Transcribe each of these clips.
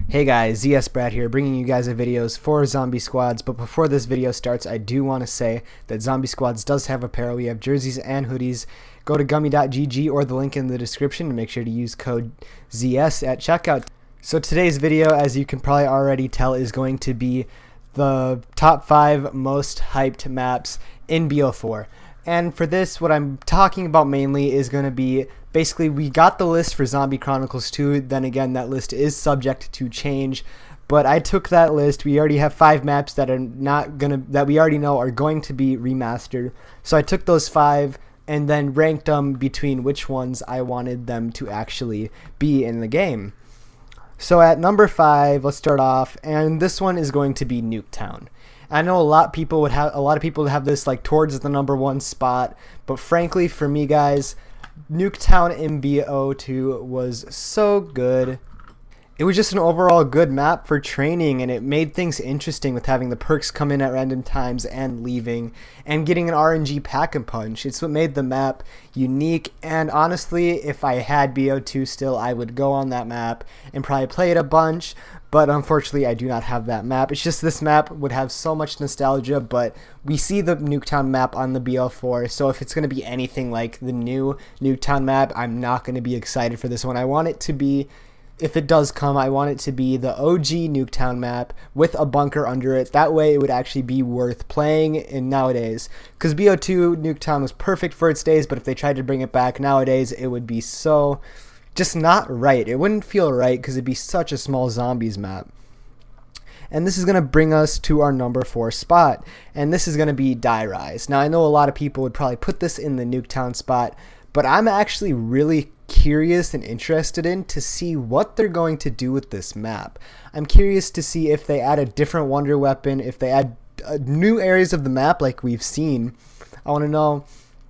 Hey guys, Brad here, bringing you guys videos for Zombie Squads. But before this video starts, I do want to say that Zombie Squads does have apparel. We have jerseys and hoodies. Go to gummy.gg or the link in the description and make sure to use code ZS at checkout. So today's video, as you can probably already tell, is going to be the top 5 most hyped maps in BO4. And for this, what I'm talking about mainly is going to be basically we got the list for Zombie Chronicles 2. Then again, that list is subject to change. But I took that list. We already have 5 maps that are that we already know are going to be remastered. So I took those 5 and then ranked them between which ones I wanted them to actually be in the game. So at number 5, let's start off, and this one is going to be Nuketown. I know a lot of people would have this like towards the number 1 spot, but frankly for me guys, Nuketown in BO2 was so good. It was just an overall good map for training, and it made things interesting with having the perks come in at random times and leaving, and getting an RNG pack and punch. It's what made the map unique, and honestly, if I had BO2 still, I would go on that map and probably play it a bunch, but unfortunately I do not have that map. It's just this map would have so much nostalgia, but we see the Nuketown map on the BO4, so if it's going to be anything like the new Nuketown map, I'm not going to be excited for this one. I want it to be, if it does come, I want it to be the OG Nuketown map with a bunker under it. That way it would actually be worth playing in nowadays. Because BO2 Nuketown was perfect for its days, but if they tried to bring it back nowadays, it would be so just not right. It wouldn't feel right because it'd be such a small zombies map. And this is going to bring us to our number 4 spot. And this is going to be Die Rise. Now I know a lot of people would probably put this in the Nuketown spot, but I'm actually really curious and interested in to see what they're going to do with this map. I'm curious to see if they add a different wonder weapon, if they add new areas of the map like we've seen. I want to know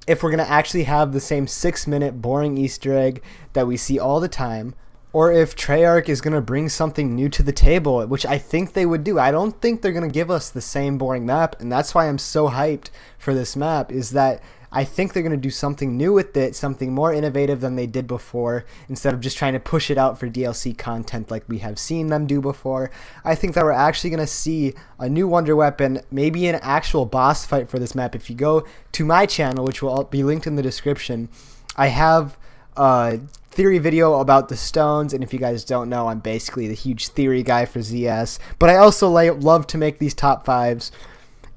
if we're going to actually have the same 6-minute boring Easter egg that we see all the time, or if Treyarch is going to bring something new to the table, which I think they would do. I don't think they're going to give us the same boring map, and that's why I'm so hyped for this map, is that I think they're going to do something new with it, something more innovative than they did before, instead of just trying to push it out for DLC content like we have seen them do before. I think that we're actually going to see a new wonder weapon, maybe an actual boss fight for this map. If you go to my channel, which will be linked in the description, I have a theory video about the stones, and if you guys don't know, I'm basically the huge theory guy for ZS, but I also love to make these top 5s.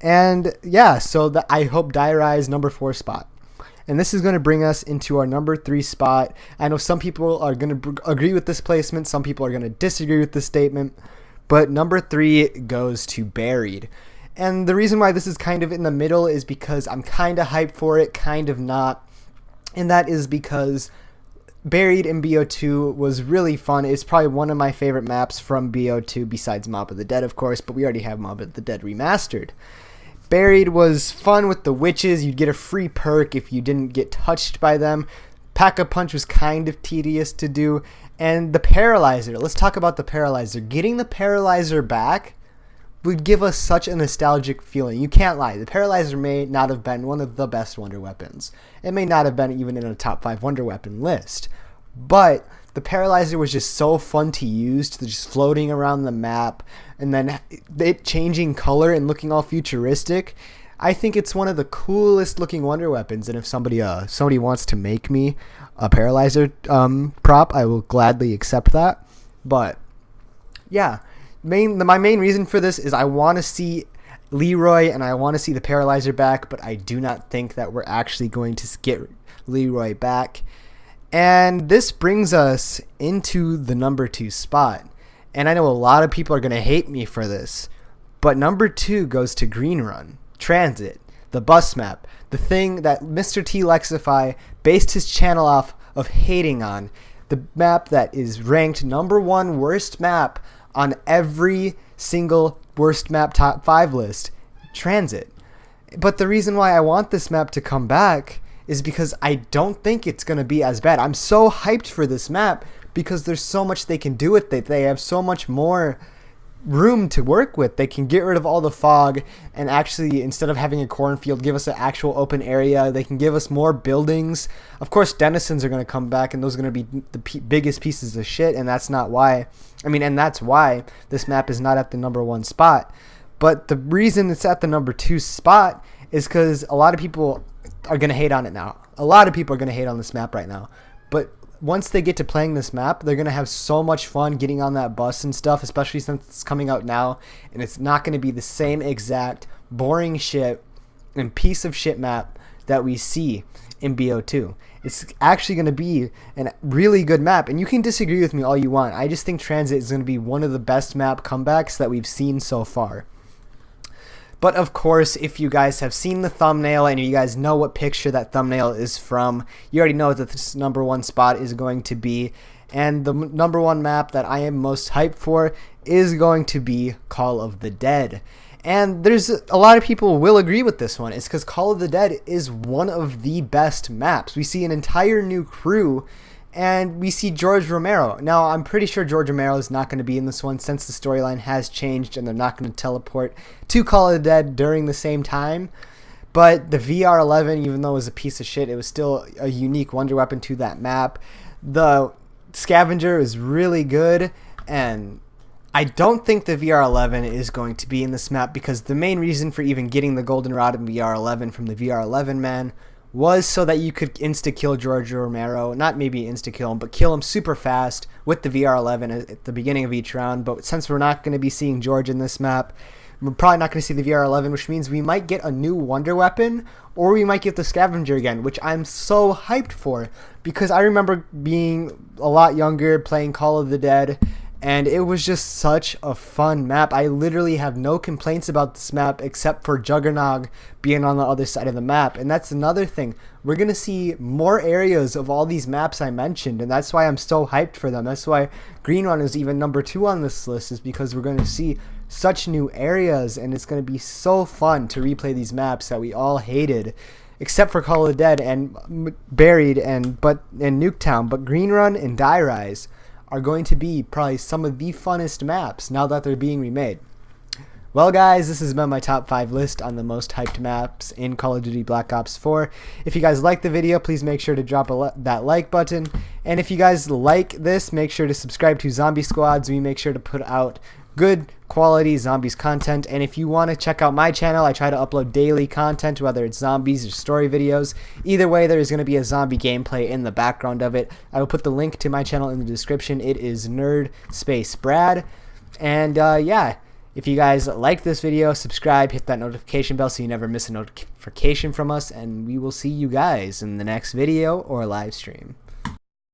And yeah, so I hope Die Rise number 4 spot. And this is going to bring us into our number 3 spot. I know some people are going to agree with this placement, some people are going to disagree with this statement, but number 3 goes to Buried. And the reason why this is kind of in the middle is because I'm kind of hyped for it, kind of not. And that is because Buried in BO2 was really fun. It's probably one of my favorite maps from BO2 besides Mob of the Dead, of course, but we already have Mob of the Dead remastered. Buried was fun with the witches. You'd get a free perk if you didn't get touched by them. Pack-a-punch was kind of tedious to do. And the paralyzer. Let's talk about the paralyzer. Getting the paralyzer back would give us such a nostalgic feeling. You can't lie. The paralyzer may not have been one of the best wonder weapons. It may not have been even in a top 5 wonder weapon list. But the paralyzer was just so fun to use, just floating around the map, and then it changing color and looking all futuristic. I think it's one of the coolest looking wonder weapons, and if somebody wants to make me a paralyzer prop, I will gladly accept that. But yeah, my main reason for this is I want to see Leroy and I want to see the paralyzer back, but I do not think that we're actually going to get Leroy back. And this brings us into the number 2 spot. And I know a lot of people are going to hate me for this, but number 2 goes to Green Run, Transit, the bus map, the thing that Mr. T Lexify based his channel off of hating on, the map that is ranked number 1 worst map on every single worst map top 5 list, Transit. But the reason why I want this map to come back is because I don't think it's going to be as bad. I'm so hyped for this map because there's so much they can do with it. They have so much more room to work with. They can get rid of all the fog and actually, instead of having a cornfield, give us an actual open area. They can give us more buildings. Of course, denizens are going to come back, and those are going to be the biggest pieces of shit, and that's not why. And that's why this map is not at the #1 spot. But the reason it's at the #2 spot is because a lot of people are going to hate on it now. A lot of people are going to hate on this map right now. But once they get to playing this map, they're going to have so much fun getting on that bus and stuff, especially since it's coming out now, and it's not going to be the same exact boring shit and piece of shit map that we see in BO2. It's actually going to be a really good map, and you can disagree with me all you want. I just think Transit is going to be one of the best map comebacks that we've seen so far. But of course, if you guys have seen the thumbnail and you guys know what picture that thumbnail is from, you already know that this #1 spot is going to be. And the #1 map that I am most hyped for is going to be Call of the Dead. And there's a lot of people will agree with this one. It's because Call of the Dead is one of the best maps. We see an entire new crew, and we see George Romero. Now, I'm pretty sure George Romero is not going to be in this one since the storyline has changed and they're not going to teleport to Call of the Dead during the same time. But the VR-11, even though it was a piece of shit, it was still a unique wonder weapon to that map. The Scavenger is really good, and I don't think the VR-11 is going to be in this map because the main reason for even getting the Goldenrod in VR-11 from the VR-11 man was so that you could insta-kill George Romero. Not maybe insta-kill him, but kill him super fast with the VR-11 at the beginning of each round. But since we're not going to be seeing George in this map, we're probably not going to see the VR-11, which means we might get a new wonder weapon, or we might get the Scavenger again, which I'm so hyped for, because I remember being a lot younger, playing Call of the Dead, and it was just such a fun map. I literally have no complaints about this map except for Juggernog being on the other side of the map. And that's another thing. We're going to see more areas of all these maps I mentioned, and that's why I'm so hyped for them. That's why Green Run is even #2 on this list, is because we're going to see such new areas, and it's going to be so fun to replay these maps that we all hated, except for Call of the Dead and Buried and Nuketown. But Green Run and Die Rise are going to be probably some of the funnest maps now that they're being remade. Well guys, this has been my top 5 list on the most hyped maps in Call of Duty Black Ops 4. If you guys like the video, please make sure to drop that like button. And if you guys like this, make sure to subscribe to ZombieSquads. We make sure to put out good quality zombies content. And if you want to check out my channel, I try to upload daily content, whether it's zombies or story videos. Either way, there's going to be a zombie gameplay in the background of it. I will put the link to my channel in the description. It is Nerd_Brad. And yeah, if you guys like this video, subscribe, hit that notification bell so you never miss a notification from us, and we will see you guys in the next video or live stream.